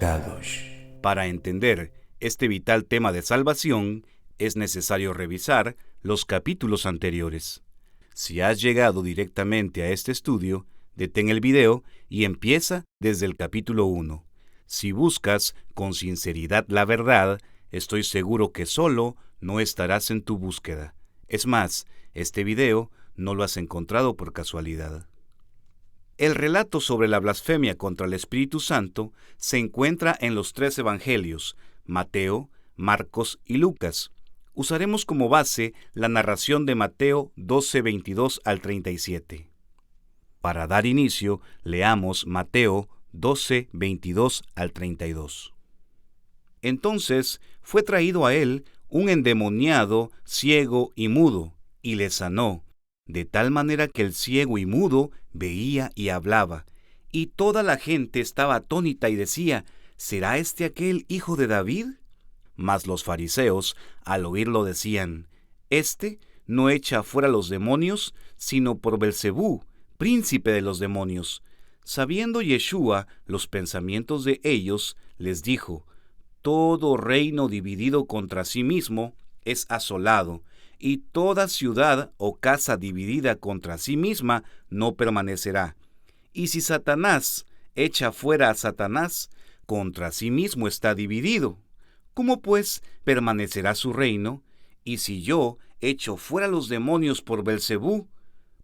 Kadosh. Para entender este vital tema de salvación, es necesario revisar los capítulos anteriores. Si has llegado directamente a este estudio, detén el video y empieza desde el capítulo 1. Si buscas con sinceridad la verdad, estoy seguro que solo no estarás en tu búsqueda. Es más, este video no lo has encontrado por casualidad. El relato sobre la blasfemia contra el Espíritu Santo se encuentra en los 3 evangelios, Mateo, Marcos y Lucas. Usaremos como base la narración de Mateo 12, 22 al 37. Para dar inicio, leamos Mateo 12, 22 al 32. Entonces fue traído a él un endemoniado, ciego y mudo, y le sanó, de tal manera que el ciego y mudo veía y hablaba. Y toda la gente estaba atónita y decía, ¿será este aquel hijo de David? Mas los fariseos, al oírlo, decían, Este no echa fuera los demonios, sino por Belcebú, príncipe de los demonios. Sabiendo Yeshua los pensamientos de ellos, les dijo, Todo reino dividido contra sí mismo es asolado, y toda ciudad o casa dividida contra sí misma no permanecerá. Y si Satanás echa fuera a Satanás, contra sí mismo está dividido. ¿Cómo pues permanecerá su reino? Y si yo echo fuera los demonios por Belcebú,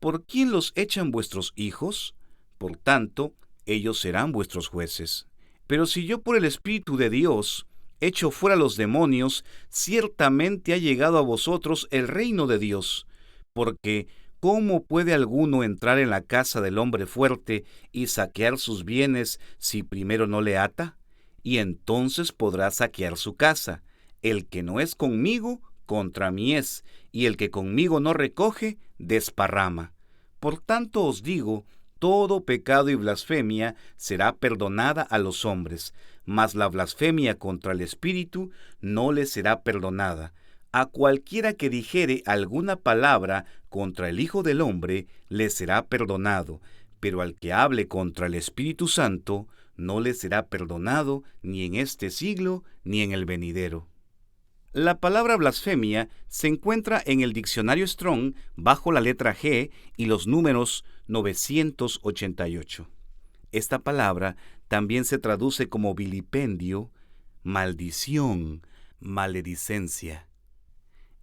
¿por quién los echan vuestros hijos? Por tanto, ellos serán vuestros jueces. Pero si yo por el Espíritu de Dios echo fuera los demonios, ciertamente ha llegado a vosotros el reino de Dios. Porque, ¿cómo puede alguno entrar en la casa del hombre fuerte y saquear sus bienes si primero no le ata? Y entonces podrá saquear su casa. El que no es conmigo, contra mí es, y el que conmigo no recoge, desparrama. Por tanto os digo, todo pecado y blasfemia será perdonada a los hombres, mas la blasfemia contra el Espíritu no le será perdonada. A cualquiera que dijere alguna palabra contra el Hijo del Hombre, le será perdonado, pero al que hable contra el Espíritu Santo, no le será perdonado ni en este siglo ni en el venidero. La palabra blasfemia se encuentra en el diccionario Strong bajo la letra G y los números 988. Esta palabra también se traduce como vilipendio, maldición, maledicencia.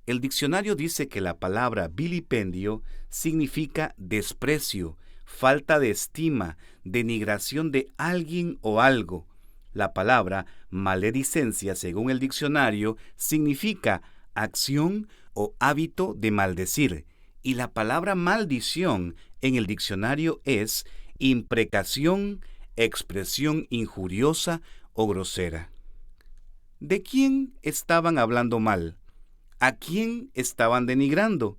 El diccionario dice que la palabra vilipendio significa desprecio, falta de estima, denigración de alguien o algo. La palabra maledicencia, según el diccionario, significa acción o hábito de maldecir. Y la palabra maldición en el diccionario es imprecación, expresión injuriosa o grosera. ¿De quién estaban hablando mal? ¿A quién estaban denigrando?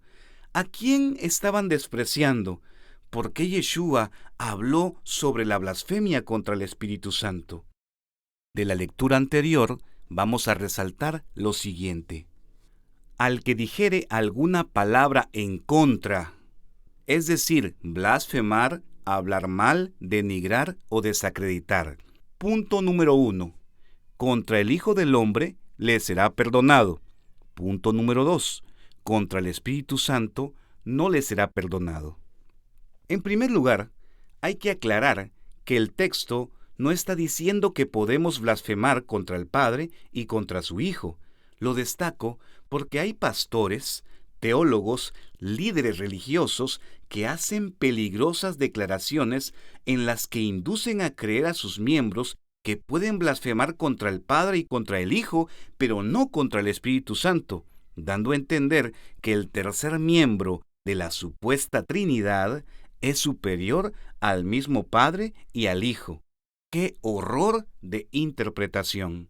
¿A quién estaban despreciando? ¿Por qué Yeshua habló sobre la blasfemia contra el Espíritu Santo? De la lectura anterior vamos a resaltar lo siguiente. Al que dijere alguna palabra en contra, es decir, blasfemar, hablar mal, denigrar o desacreditar. Punto número 1. Contra el Hijo del Hombre le será perdonado. Punto número 2. Contra el Espíritu Santo no le será perdonado. En primer lugar, hay que aclarar que el texto no está diciendo que podemos blasfemar contra el Padre y contra su Hijo. Lo destaco porque hay pastores, teólogos, líderes religiosos que hacen peligrosas declaraciones en las que inducen a creer a sus miembros que pueden blasfemar contra el Padre y contra el Hijo, pero no contra el Espíritu Santo, dando a entender que el tercer miembro de la supuesta Trinidad es superior al mismo Padre y al Hijo. ¡Qué horror de interpretación!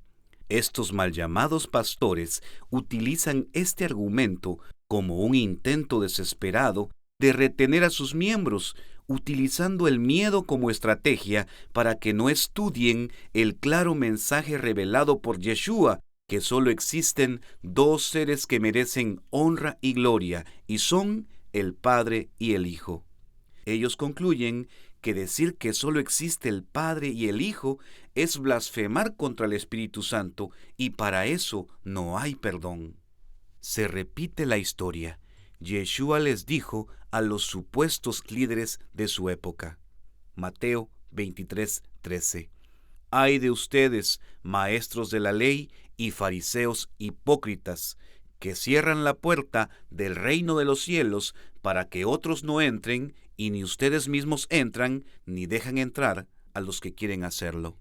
Estos mal llamados pastores utilizan este argumento como un intento desesperado de retener a sus miembros, utilizando el miedo como estrategia para que no estudien el claro mensaje revelado por Yeshua, que solo existen dos seres que merecen honra y gloria, y son el Padre y el Hijo. Ellos concluyen que decir que solo existe el Padre y el Hijo es blasfemar contra el Espíritu Santo, y para eso no hay perdón. Se repite la historia. Yeshua les dijo a los supuestos líderes de su época. Mateo 23:13. Ay de ustedes, maestros de la ley y fariseos hipócritas, que cierran la puerta del reino de los cielos para que otros no entren, y ni ustedes mismos entran, ni dejan entrar a los que quieren hacerlo.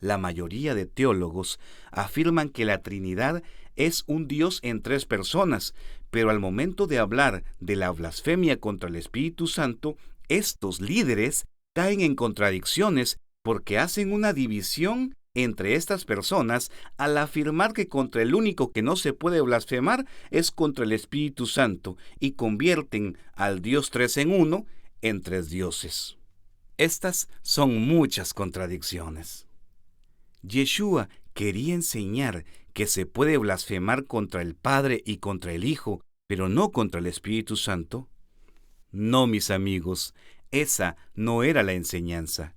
La mayoría de teólogos afirman que la Trinidad es un Dios en 3 personas, pero al momento de hablar de la blasfemia contra el Espíritu Santo, estos líderes caen en contradicciones porque hacen una división entre estas personas al afirmar que contra el único que no se puede blasfemar es contra el Espíritu Santo, y convierten al Dios 3 en 1 en 3 dioses. Estas son muchas contradicciones. Yeshua quería enseñar que se puede blasfemar contra el Padre y contra el Hijo, pero no contra el Espíritu Santo. No, mis amigos, esa no era la enseñanza.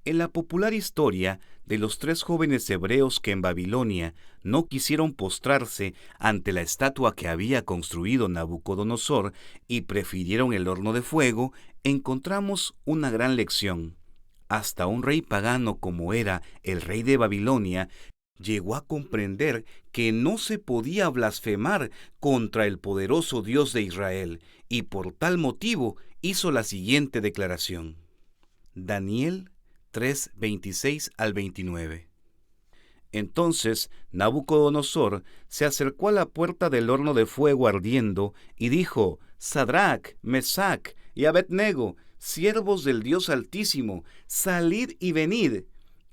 En la popular historia de los 3 jóvenes hebreos que en Babilonia no quisieron postrarse ante la estatua que había construido Nabucodonosor y prefirieron el horno de fuego, encontramos una gran lección. Hasta un rey pagano como era el rey de Babilonia llegó a comprender que no se podía blasfemar contra el poderoso Dios de Israel, y por tal motivo hizo la siguiente declaración. Daniel 3:26 al 29. Entonces Nabucodonosor se acercó a la puerta del horno de fuego ardiendo y dijo: Sadrach, Mesach y Abed-nego, siervos del Dios Altísimo, salid y venid.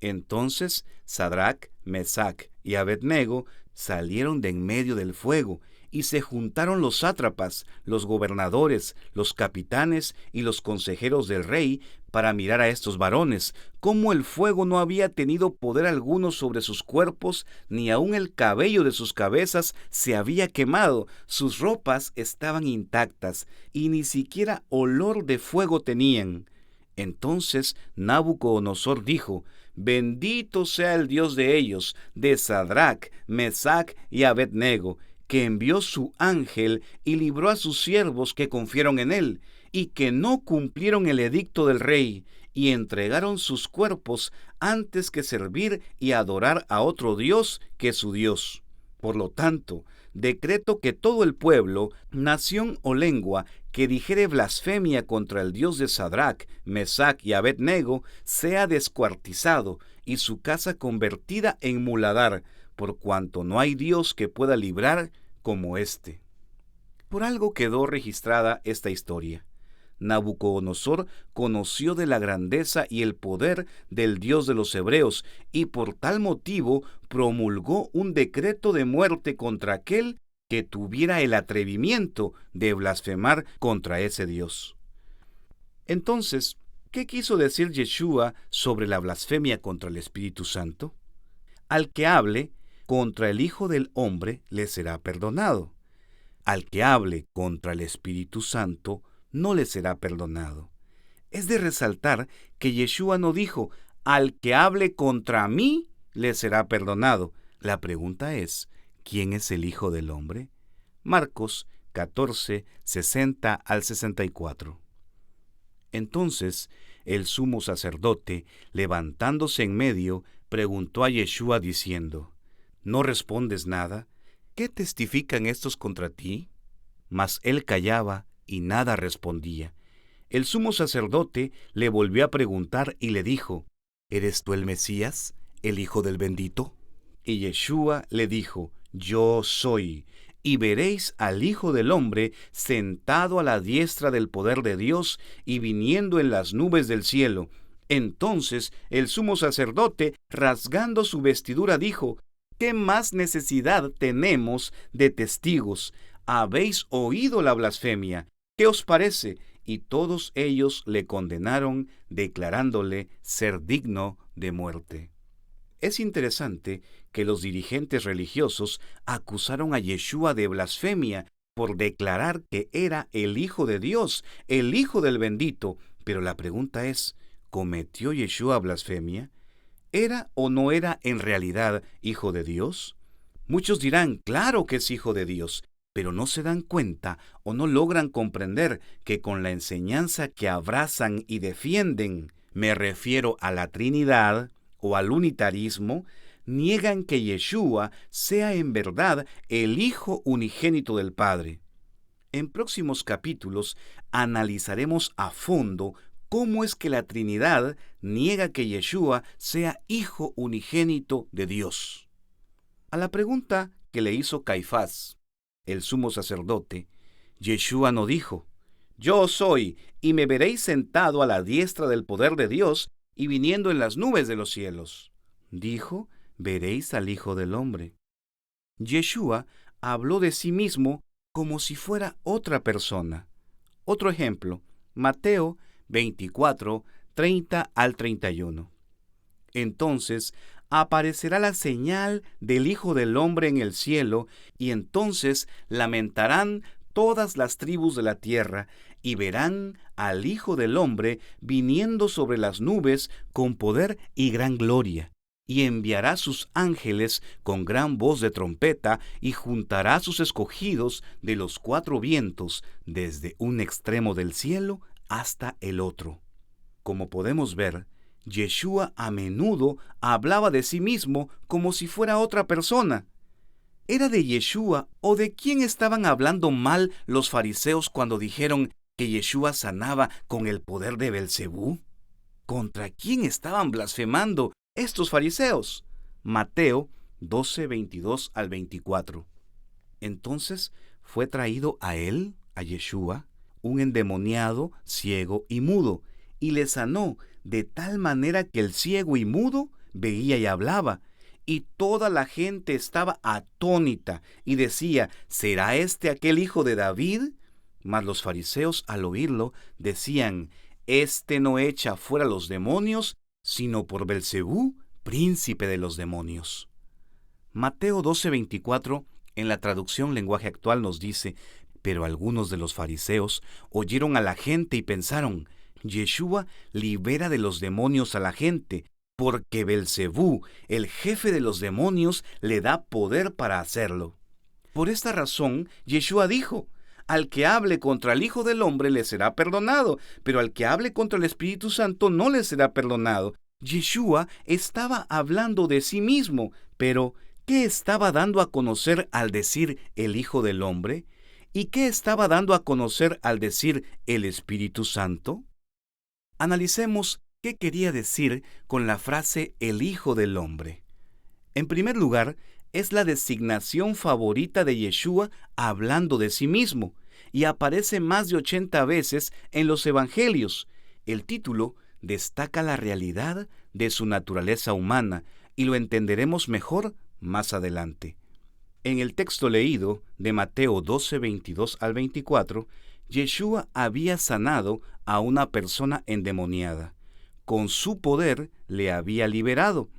Entonces Sadrach, Mesach y Abed-nego salieron de en medio del fuego, y se juntaron los sátrapas, los gobernadores, los capitanes y los consejeros del rey para mirar a estos varones, cómo el fuego no había tenido poder alguno sobre sus cuerpos, ni aun el cabello de sus cabezas se había quemado, sus ropas estaban intactas, y ni siquiera olor de fuego tenían. Entonces Nabucodonosor dijo: Bendito sea el Dios de ellos, de Sadrach, Mesach y Abed-nego, que envió su ángel y libró a sus siervos que confiaron en él, y que no cumplieron el edicto del rey, y entregaron sus cuerpos antes que servir y adorar a otro Dios que su Dios. Por lo tanto, decreto que todo el pueblo, nación o lengua, que dijere blasfemia contra el Dios de Sadrach, Mesach y Abed-nego, sea descuartizado, y su casa convertida en muladar, por cuanto no hay Dios que pueda librar como éste. Por algo quedó registrada esta historia. Nabucodonosor conoció de la grandeza y el poder del Dios de los hebreos, y por tal motivo promulgó un decreto de muerte contra aquel que tuviera el atrevimiento de blasfemar contra ese Dios. Entonces, ¿qué quiso decir Yeshua sobre la blasfemia contra el Espíritu Santo? Al que hable contra el Hijo del Hombre le será perdonado. Al que hable contra el Espíritu Santo no le será perdonado. Es de resaltar que Yeshua no dijo: al que hable contra mí le será perdonado. La pregunta es: ¿quién es el Hijo del Hombre? Marcos 14, 60 al 64. Entonces el sumo sacerdote, levantándose en medio, preguntó a Yeshua diciendo: ¿no respondes nada? ¿Qué testifican estos contra ti? Mas él callaba y nada respondía. El sumo sacerdote le volvió a preguntar y le dijo: ¿eres tú el Mesías, el Hijo del Bendito? Y Yeshua le dijo: yo soy. Y veréis al Hijo del Hombre sentado a la diestra del poder de Dios y viniendo en las nubes del cielo. Entonces el sumo sacerdote, rasgando su vestidura, dijo: ¿qué más necesidad tenemos de testigos? Habéis oído la blasfemia. ¿Qué os parece? Y todos ellos le condenaron, declarándole ser digno de muerte. Es interesante que los dirigentes religiosos acusaron a Yeshua de blasfemia por declarar que era el Hijo de Dios, el Hijo del Bendito, Pero la pregunta es, ¿cometió Yeshua blasfemia? ¿Era o no era en realidad hijo de Dios? Muchos dirán, claro que es hijo de Dios, pero no se dan cuenta o no logran comprender que con la enseñanza que abrazan y defienden, me refiero a la Trinidad o al unitarismo, niegan que Yeshua sea en verdad el Hijo unigénito del Padre. En próximos capítulos analizaremos a fondo cómo es que la Trinidad niega que Yeshua sea Hijo unigénito de Dios. A la pregunta que le hizo Caifás, el sumo sacerdote, Yeshua no dijo, «Yo soy, y me veréis sentado a la diestra del poder de Dios y viniendo en las nubes de los cielos». Dijo, «Veréis al Hijo del Hombre». Yeshua habló de sí mismo como si fuera otra persona. Otro ejemplo, Mateo 24, 30 al 31. Entonces aparecerá la señal del Hijo del Hombre en el cielo, y entonces lamentarán todas las tribus de la tierra, y verán al Hijo del Hombre viniendo sobre las nubes con poder y gran gloria. Y enviará sus ángeles con gran voz de trompeta, y juntará a sus escogidos de los cuatro vientos, desde un extremo del cielo hasta el otro. Como podemos ver, Yeshua a menudo hablaba de sí mismo como si fuera otra persona. ¿Era de Yeshua o de quién estaban hablando mal los fariseos cuando dijeron que Yeshua sanaba con el poder de Belcebú? ¿Contra quién estaban blasfemando estos fariseos? Mateo 12, 22 al 24. Entonces fue traído a él, a Yeshua, un endemoniado, ciego y mudo, y le sanó de tal manera que el ciego y mudo veía y hablaba, y toda la gente estaba atónita y decía, ¿será este aquel hijo de David? Mas los fariseos al oírlo decían, este no echa fuera los demonios, sino por Belcebú, príncipe de los demonios. Mateo 12:24 en la traducción lenguaje actual nos dice, pero algunos de los fariseos oyeron a la gente y pensaron, Yeshua libera de los demonios a la gente, porque Belcebú, el jefe de los demonios, le da poder para hacerlo. Por esta razón, Yeshua dijo, al que hable contra el Hijo del Hombre le será perdonado, pero al que hable contra el Espíritu Santo no le será perdonado. Yeshua estaba hablando de sí mismo, pero ¿qué estaba dando a conocer al decir el Hijo del Hombre? ¿Y qué estaba dando a conocer al decir el Espíritu Santo? Analicemos qué quería decir con la frase el Hijo del Hombre. En primer lugar, es la designación favorita de Yeshua hablando de sí mismo, y aparece más de 80 veces en los Evangelios. El título destaca la realidad de su naturaleza humana, y lo entenderemos mejor más adelante. En el texto leído de Mateo 12, 22 al 24, Yeshua había sanado a una persona endemoniada. Con su poder le había liberado.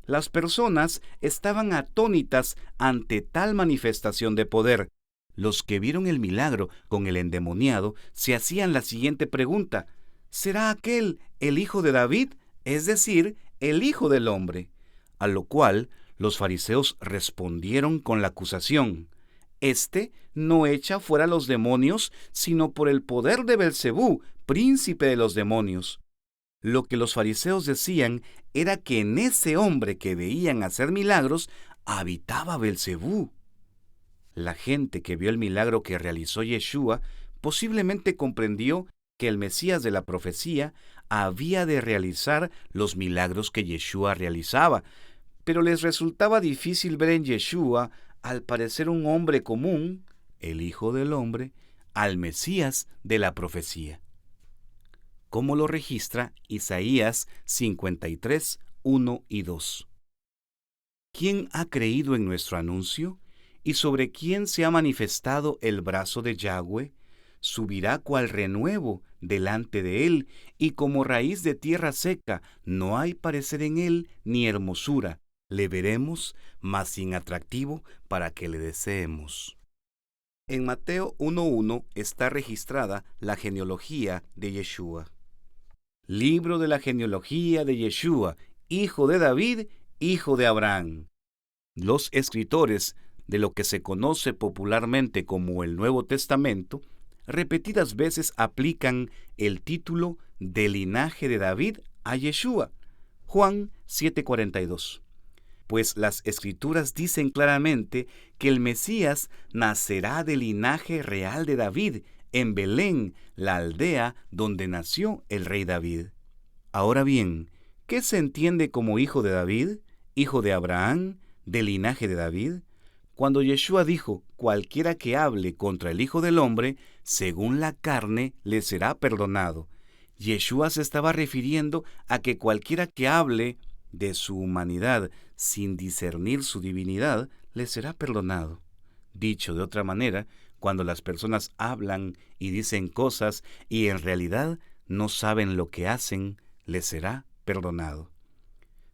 Las personas estaban atónitas ante tal manifestación de poder. Los que vieron el milagro con el endemoniado se hacían la siguiente pregunta: ¿será aquel el hijo de David? Es decir, el Hijo del Hombre. A lo cual los fariseos respondieron con la acusación: Este no echa fuera los demonios, sino por el poder de Belcebú, príncipe de los demonios. Lo que los fariseos decían era que en ese hombre que veían hacer milagros habitaba Belcebú. La gente que vio el milagro que realizó Yeshua posiblemente comprendió que el Mesías de la profecía había de realizar los milagros que Yeshua realizaba, pero les resultaba difícil ver en Yeshua, al parecer un hombre común, el Hijo del Hombre, al Mesías de la profecía. Como lo registra Isaías 53, 1 y 2. ¿Quién ha creído en nuestro anuncio? ¿Y sobre quién se ha manifestado el brazo de Yahweh? Subirá cual renuevo delante de él, y como raíz de tierra seca, no hay parecer en él ni hermosura. Le veremos, mas sin atractivo para que le deseemos. En Mateo 1:1 está registrada la genealogía de Yeshua. libro de la genealogía de Yeshua, hijo de David, hijo de Abraham. Los escritores de lo que se conoce popularmente como el Nuevo Testamento, repetidas veces aplican el título de linaje de David a Yeshua. Juan 7:42. Pues las Escrituras dicen claramente que el Mesías nacerá del linaje real de David, en Belén, la aldea donde nació el rey David. Ahora bien, ¿qué se entiende como hijo de David, hijo de Abraham, del linaje de David? Cuando Yeshua dijo, cualquiera que hable contra el Hijo del Hombre, según la carne, le será perdonado. Yeshua se estaba refiriendo a que cualquiera que hable de su humanidad sin discernir su divinidad, le será perdonado. Dicho de otra manera, cuando las personas hablan y dicen cosas y en realidad no saben lo que hacen, les será perdonado.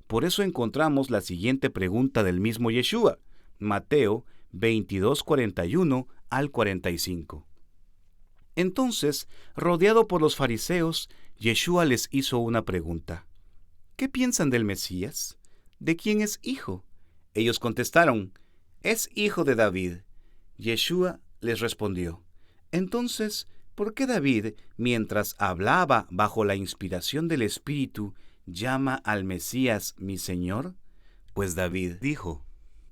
Por eso encontramos la siguiente pregunta del mismo Yeshua, Mateo 22:41 al 45. Entonces, rodeado por los fariseos, Yeshua les hizo una pregunta. ¿Qué piensan del Mesías? ¿De quién es hijo? Ellos contestaron, es hijo de David. Yeshua les respondió, entonces, ¿por qué David, mientras hablaba bajo la inspiración del Espíritu, llama al Mesías mi Señor? Pues David dijo,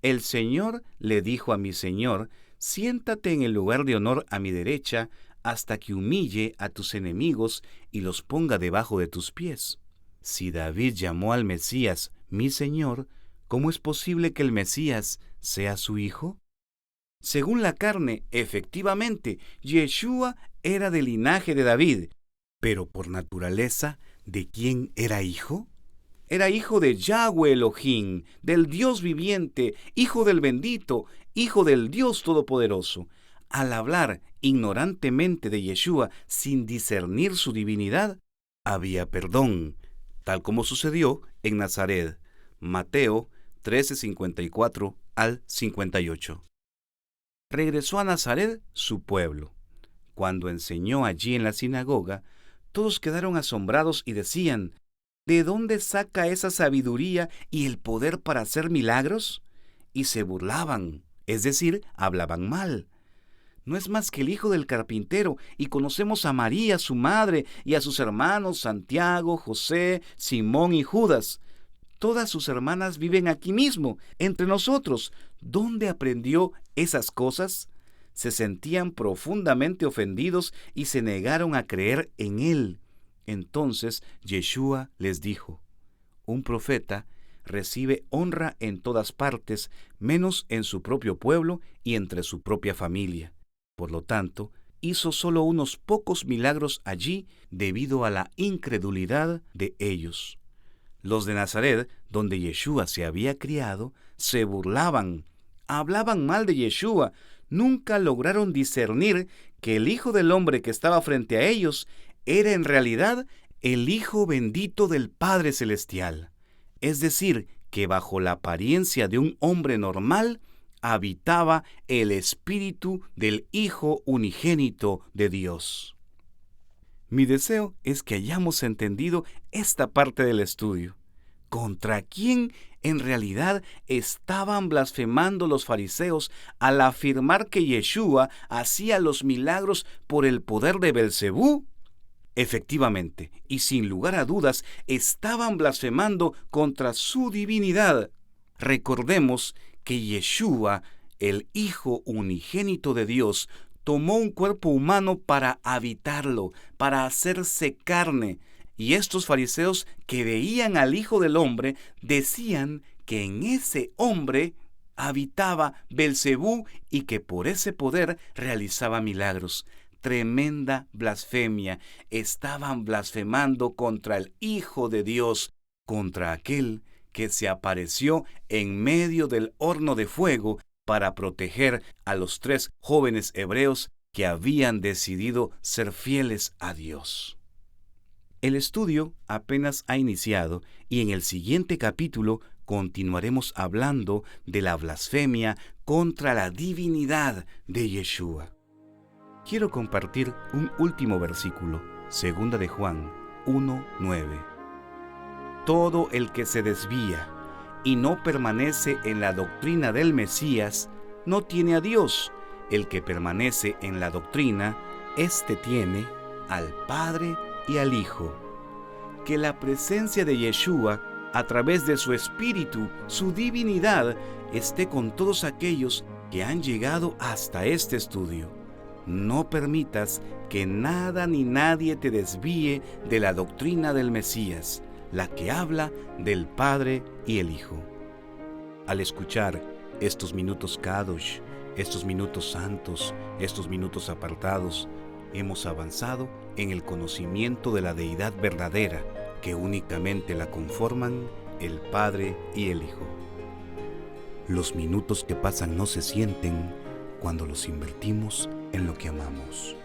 el Señor le dijo a mi Señor, siéntate en el lugar de honor a mi derecha, hasta que humille a tus enemigos y los ponga debajo de tus pies. Si David llamó al Mesías mi Señor, ¿cómo es posible que el Mesías sea su hijo? Según la carne, efectivamente, Yeshua era del linaje de David, pero por naturaleza, ¿de quién era hijo? Era hijo de Yahweh Elohim, del Dios viviente, hijo del bendito, hijo del Dios todopoderoso. Al hablar ignorantemente de Yeshua sin discernir su divinidad, había perdón, tal como sucedió en Nazaret. Mateo 13:54 al 58. Regresó a Nazaret, su pueblo. Cuando enseñó allí en la sinagoga, todos quedaron asombrados y decían, ¿de dónde saca esa sabiduría y el poder para hacer milagros? Y se burlaban, es decir, hablaban mal. No es más que el hijo del carpintero, y conocemos a María, su madre, y a sus hermanos Santiago, José, Simón y Judas. Todas sus hermanas viven aquí mismo, entre nosotros. ¿Dónde aprendió esas cosas? Se sentían profundamente ofendidos y se negaron a creer en él. Entonces Yeshua les dijo, un profeta recibe honra en todas partes, menos en su propio pueblo y entre su propia familia. Por lo tanto, hizo solo unos pocos milagros allí debido a la incredulidad de ellos. Los de Nazaret, donde Yeshua se había criado, se burlaban, hablaban mal de Yeshua, nunca lograron discernir que el Hijo del Hombre que estaba frente a ellos era en realidad el Hijo bendito del Padre Celestial. Es decir, que bajo la apariencia de un hombre normal, habitaba el Espíritu del Hijo unigénito de Dios. Mi deseo es que hayamos entendido esta parte del estudio. ¿Contra quién en realidad estaban blasfemando los fariseos al afirmar que Yeshua hacía los milagros por el poder de Belcebú? Efectivamente, y sin lugar a dudas, estaban blasfemando contra su divinidad. Recordemos que Yeshua, el Hijo unigénito de Dios, tomó un cuerpo humano para habitarlo, para hacerse carne. Y estos fariseos que veían al Hijo del Hombre decían que en ese hombre habitaba Belcebú y que por ese poder realizaba milagros. Tremenda blasfemia. Estaban blasfemando contra el Hijo de Dios, contra aquel que se apareció en medio del horno de fuego para proteger a los 3 jóvenes hebreos que habían decidido ser fieles a Dios. El estudio apenas ha iniciado y en el siguiente capítulo continuaremos hablando de la blasfemia contra la divinidad de Yeshua. Quiero compartir un último versículo, 2 de Juan 1:9. Todo el que se desvía y no permanece en la doctrina del Mesías no tiene a Dios. El que permanece en la doctrina, éste tiene al Padre y al Hijo. Que la presencia de Yeshua, a través de su Espíritu, su divinidad, esté con todos aquellos que han llegado hasta este estudio. No permitas que nada ni nadie te desvíe de la doctrina del Mesías, la que habla del Padre y el Hijo. Al escuchar estos minutos Kadosh, estos minutos santos, estos minutos apartados, hemos avanzado en el conocimiento de la deidad verdadera, que únicamente la conforman el Padre y el Hijo. Los minutos que pasan no se sienten cuando los invertimos en lo que amamos.